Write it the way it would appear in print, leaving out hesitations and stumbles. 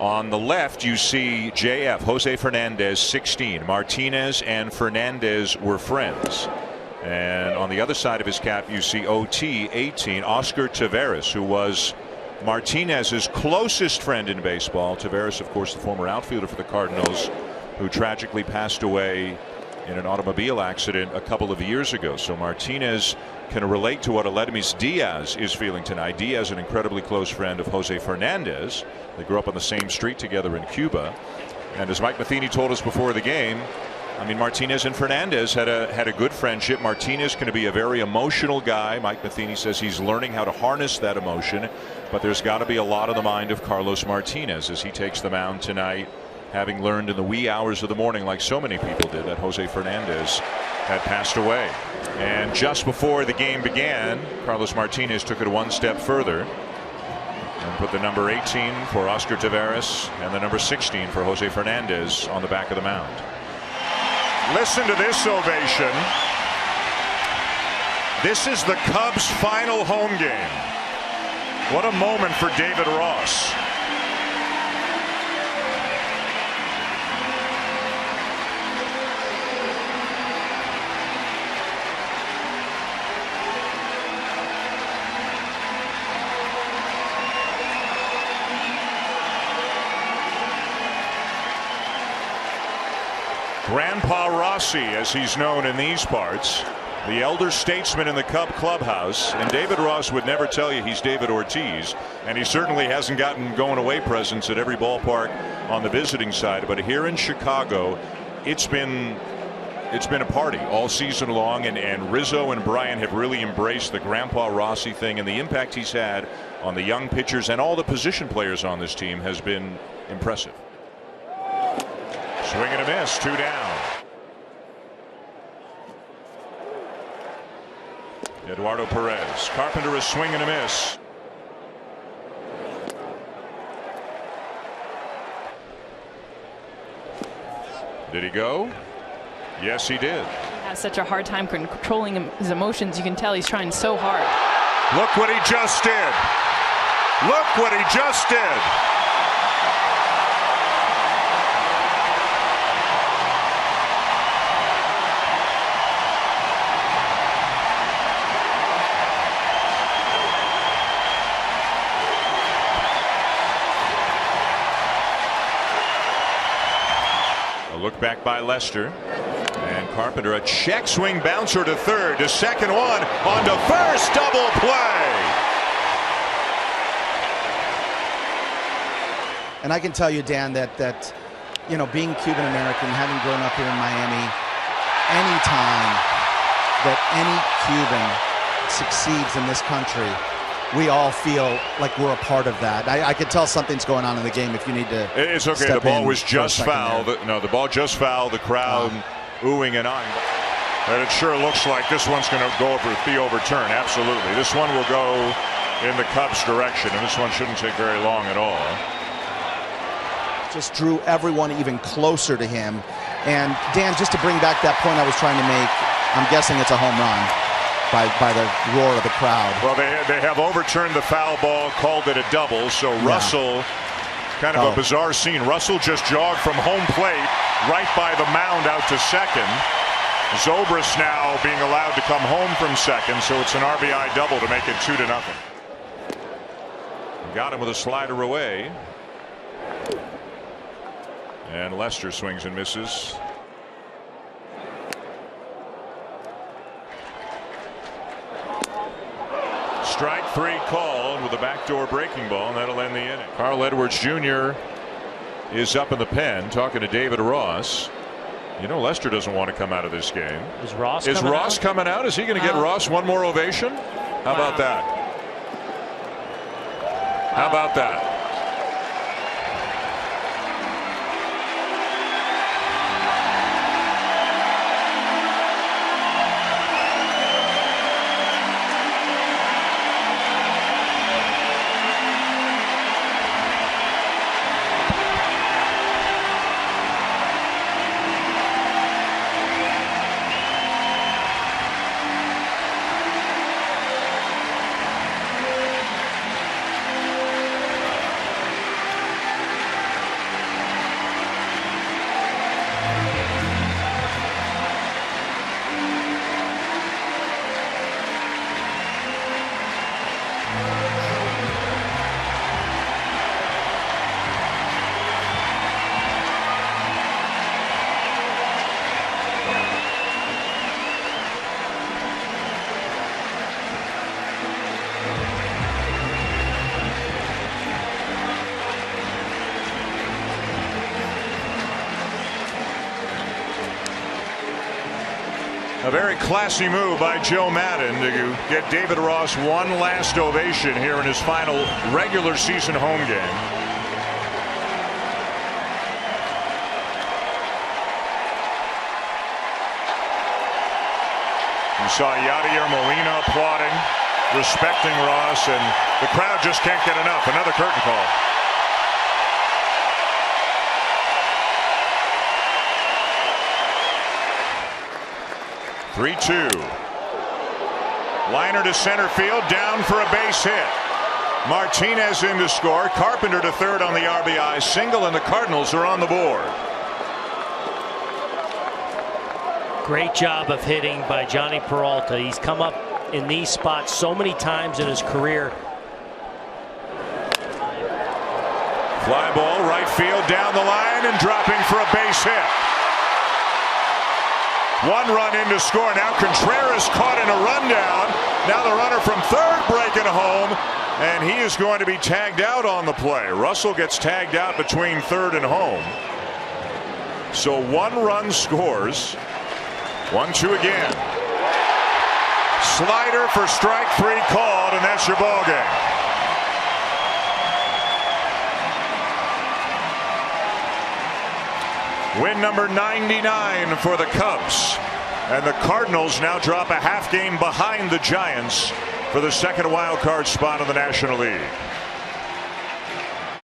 On the left, you see JF, Jose Fernandez, 16. Martinez and Fernandez were friends. And on the other side of his cap, you see OT, 18, Oscar Taveras, who was Martinez's closest friend in baseball. Taveras, of course, the former outfielder for the Cardinals, who tragically passed away in an automobile accident a couple of years ago. So Martinez can relate to what Aledmys Diaz is feeling tonight. Diaz, an incredibly close friend of Jose Fernandez. They grew up on the same street together in Cuba. And as Mike Matheny told us before the game, I mean, Martinez and Fernandez had a good friendship. Martinez going to be a very emotional guy. Mike Matheny says he's learning how to harness that emotion, but there's got to be a lot on the mind of Carlos Martinez as he takes the mound tonight, having learned in the wee hours of the morning, like so many people did, that Jose Fernandez had passed away. And just before the game began, Carlos Martinez took it one step further and put the number 18 for Oscar Taveras and the number 16 for Jose Fernandez on the back of the mound. Listen to this ovation. This is the Cubs' final home game. What a moment for David Ross. Grandpa Rossi, as he's known in these parts, the elder statesman in the Cub clubhouse. And David Ross would never tell you he's David Ortiz, and he certainly hasn't gotten going away presents at every ballpark on the visiting side. But here in Chicago, it's been a party all season long, and Rizzo and Brian have really embraced the Grandpa Rossi thing, and the impact he's had on the young pitchers and all the position players on this team has been impressive. Swing and a miss, 2 down. Eduardo Perez. Carpenter, a swing and a miss. Did he go? Yes, he did. He has such a hard time controlling his emotions. You can tell he's trying so hard. Look what he just did. Look what he just did. Look back by Lester, and Carpenter, a check swing bouncer to third, to second, one on to first, double play. And I can tell you, Dan, that you know, being Cuban American, having grown up here in Miami, any time that any Cuban succeeds in this country, we all feel like we're a part of that. I could tell something's going on in the game if you need to. It's okay. The ball was just fouled. No, the ball just fouled. The crowd oohing and on. And it sure looks like this one's going to be overturned. Absolutely. This one will go in the Cubs' direction, and this one shouldn't take very long at all. Just drew everyone even closer to him. And Dan, just to bring back that point I was trying to make, I'm guessing it's a home run. By the roar of the crowd. Well, they have overturned the foul ball, called it a double. So Russell, kind of a bizarre scene. Russell just jogged from home plate right by the mound out to second. Zobrist now being allowed to come home from second, so it's an RBI double to make it 2-0. Got him with a slider away. And Lester swings and misses. Strike 3 called with a backdoor breaking ball, and that'll end the inning. Carl Edwards Jr. is up in the pen talking to David Ross. You know, Lester doesn't want to come out of this game. Is Ross coming out? Is he going to get Ross one more ovation? How about that? How about that? A very classy move by Joe Madden to get David Ross one last ovation here in his final regular season home game. You saw Yadier Molina applauding, respecting Ross, and the crowd just can't get enough. Another curtain call. Three-two. Liner to center field, down for a base hit. Martinez in to score. Carpenter to third on the RBI single, and the Cardinals are on the board. Great job of hitting by Johnny Peralta. He's come up in these spots so many times in his career. Fly ball, right field, down the line, and dropping for a base hit. One run in to score. Now Contreras caught in a rundown. Now the runner from third breaking home, and he is going to be tagged out on the play. Russell gets tagged out between third and home. So one run scores. 1-2 again. Slider for strike three called, and that's your ball game. Win number 99 for the Cubs, and the Cardinals now drop a half game behind the Giants for the second wild card spot in the National League.